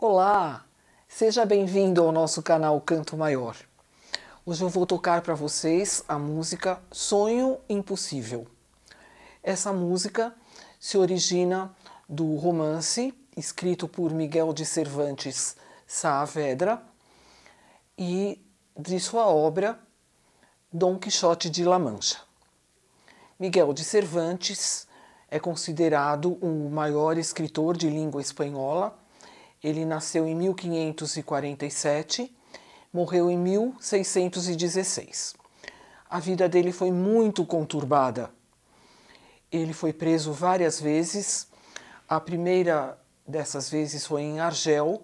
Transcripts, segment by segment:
Olá, seja bem-vindo ao nosso canal Canto Maior. Hoje eu vou tocar para vocês a música Sonho Impossível. Essa música se origina do romance escrito por Miguel de Cervantes Saavedra e de sua obra Dom Quixote de La Mancha. Miguel de Cervantes é considerado o maior escritor de língua espanhola. Ele nasceu em 1547, morreu em 1616. A vida dele foi muito conturbada. Ele foi preso várias vezes. A primeira dessas vezes foi em Argel.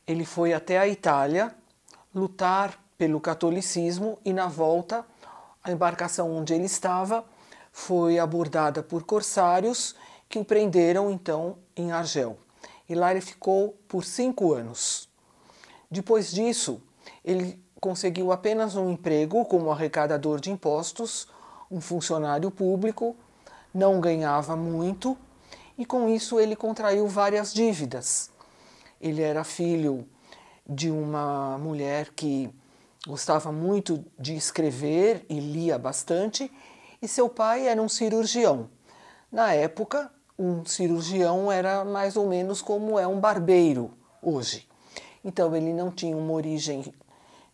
Ele foi até a Itália lutar pelo catolicismo e, na volta, a embarcação onde ele estava foi abordada por corsários que o prenderam, então, em Argel. E lá ele ficou por 5 anos. Depois disso, ele conseguiu apenas um emprego como arrecadador de impostos, um funcionário público, não ganhava muito, e com isso ele contraiu várias dívidas. Ele era filho de uma mulher que gostava muito de escrever e lia bastante, e seu pai era um cirurgião. Na época, um cirurgião era mais ou menos como é um barbeiro hoje. Então ele não tinha uma origem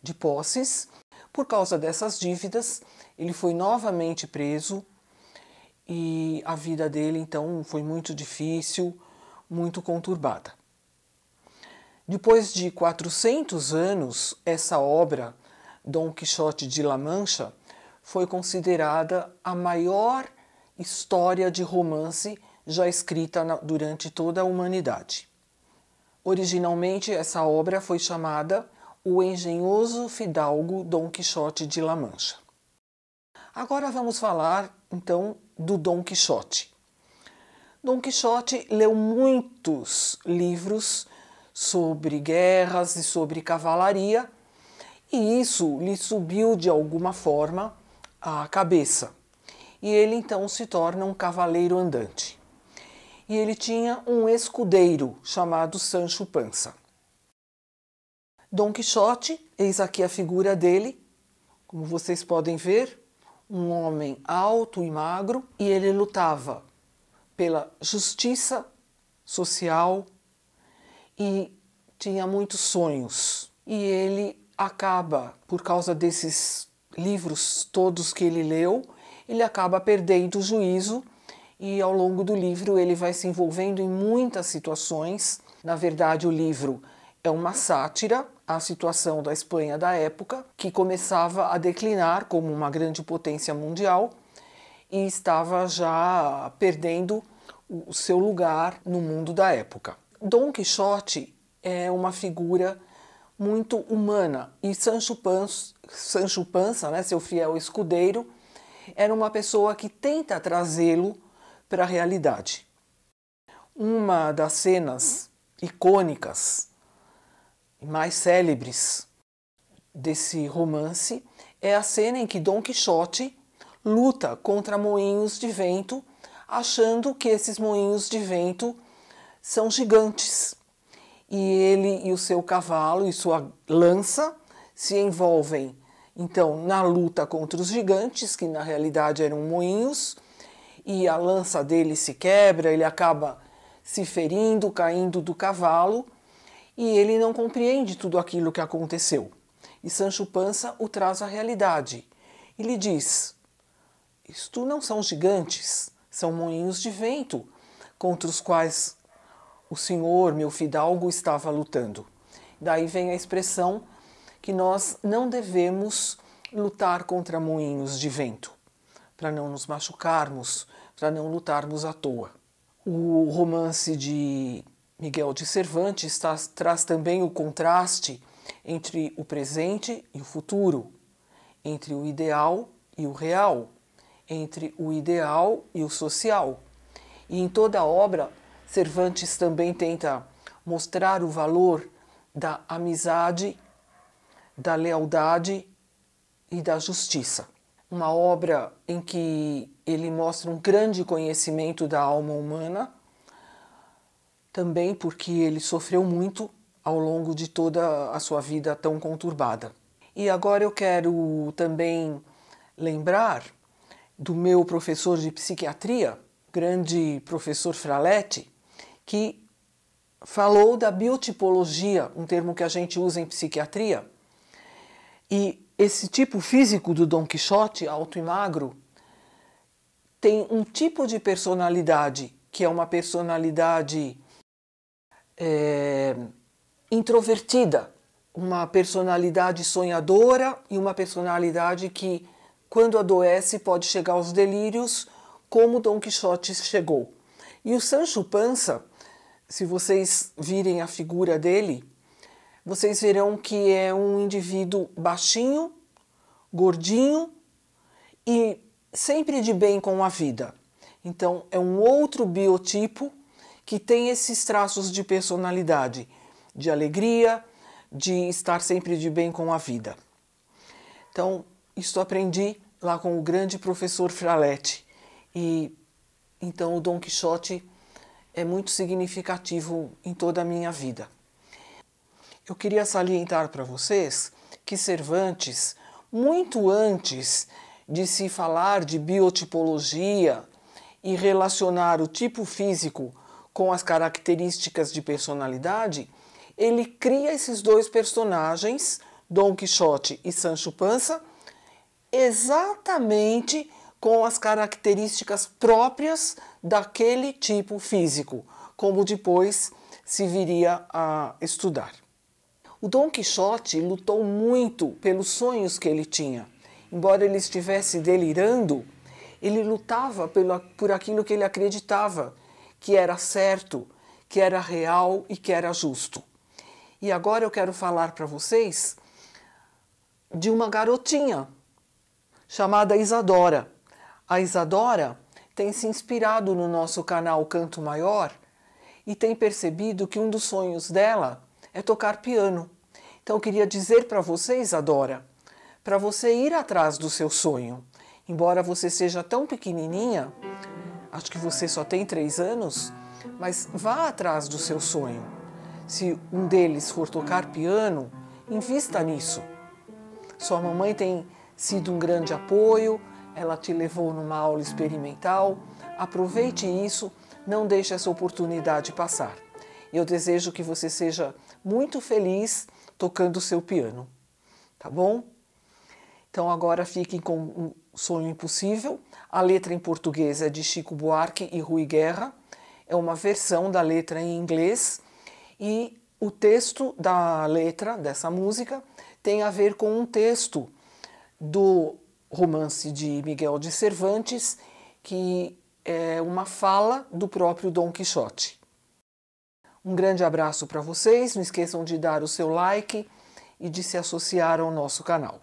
de posses. Por causa dessas dívidas, ele foi novamente preso e a vida dele então foi muito difícil, muito conturbada. Depois de 400 anos, essa obra, Dom Quixote de La Mancha, foi considerada a maior história de romance já escrita durante toda a humanidade. Originalmente, essa obra foi chamada O Engenhoso Fidalgo Dom Quixote de La Mancha. Agora vamos falar, então, do Dom Quixote. Dom Quixote leu muitos livros sobre guerras e sobre cavalaria, e isso lhe subiu de alguma forma à cabeça. E ele então se torna um cavaleiro andante. E ele tinha um escudeiro chamado Sancho Panza. Dom Quixote, eis aqui a figura dele, como vocês podem ver, um homem alto e magro, e ele lutava pela justiça social e tinha muitos sonhos. E ele acaba, por causa desses livros todos que ele leu, ele acaba perdendo o juízo e ao longo do livro ele vai se envolvendo em muitas situações. Na verdade, o livro é uma sátira à situação da Espanha da época, que começava a declinar como uma grande potência mundial e estava já perdendo o seu lugar no mundo da época. Dom Quixote é uma figura muito humana e Sancho Panza, né, seu fiel escudeiro, era uma pessoa que tenta trazê-lo para a realidade. Uma das cenas icônicas e mais célebres desse romance é a cena em que Dom Quixote luta contra moinhos de vento, achando que esses moinhos de vento são gigantes. E ele e o seu cavalo e sua lança se envolvem, então, na luta contra os gigantes, que na realidade eram moinhos, e a lança dele se quebra, ele acaba se ferindo, caindo do cavalo, e ele não compreende tudo aquilo que aconteceu. E Sancho Panza o traz à realidade. E lhe diz: isto não são gigantes, são moinhos de vento, contra os quais o senhor, meu fidalgo, estava lutando. Daí vem a expressão que nós não devemos lutar contra moinhos de vento, para não nos machucarmos, para não lutarmos à toa. O romance de Miguel de Cervantes traz também o contraste entre o presente e o futuro, entre o ideal e o real, entre o ideal e o social. E em toda a obra, Cervantes também tenta mostrar o valor da amizade, da lealdade e da justiça. Uma obra em que ele mostra um grande conhecimento da alma humana, também porque ele sofreu muito ao longo de toda a sua vida tão conturbada. E agora eu quero também lembrar do meu professor de psiquiatria, grande professor Fraletti, que falou da biotipologia, um termo que a gente usa em psiquiatria. E esse tipo físico do Dom Quixote, alto e magro, tem um tipo de personalidade que é uma personalidade introvertida, uma personalidade sonhadora e uma personalidade que, quando adoece, pode chegar aos delírios, como Dom Quixote chegou. E o Sancho Panza, se vocês virem a figura dele, vocês verão que é um indivíduo baixinho, gordinho e sempre de bem com a vida. Então, é um outro biotipo que tem esses traços de personalidade, de alegria, de estar sempre de bem com a vida. Então, isso aprendi lá com o grande professor Fraletti. E então o Dom Quixote é muito significativo em toda a minha vida. Eu queria salientar para vocês que Cervantes, muito antes de se falar de biotipologia e relacionar o tipo físico com as características de personalidade, ele cria esses dois personagens, Dom Quixote e Sancho Panza, exatamente com as características próprias daquele tipo físico, como depois se viria a estudar. O Dom Quixote lutou muito pelos sonhos que ele tinha. Embora ele estivesse delirando, ele lutava por aquilo que ele acreditava, que era certo, que era real e que era justo. E agora eu quero falar para vocês de uma garotinha chamada Isadora. A Isadora tem se inspirado no nosso canal Canto Maior e tem percebido que um dos sonhos dela é tocar piano. Então eu queria dizer para você, Isadora, para você ir atrás do seu sonho. Embora você seja tão pequenininha, acho que você só tem 3 anos, mas vá atrás do seu sonho. Se um deles for tocar piano, invista nisso. Sua mamãe tem sido um grande apoio, ela te levou numa aula experimental. Aproveite isso, não deixe essa oportunidade passar. Eu desejo que você seja muito feliz tocando o seu piano, tá bom? Então agora fiquem com um Sonho Impossível. A letra em português é de Chico Buarque e Rui Guerra. É uma versão da letra em inglês e o texto da letra dessa música tem a ver com um texto do romance de Miguel de Cervantes, que é uma fala do próprio Dom Quixote. Um grande abraço para vocês, não esqueçam de dar o seu like e de se associar ao nosso canal.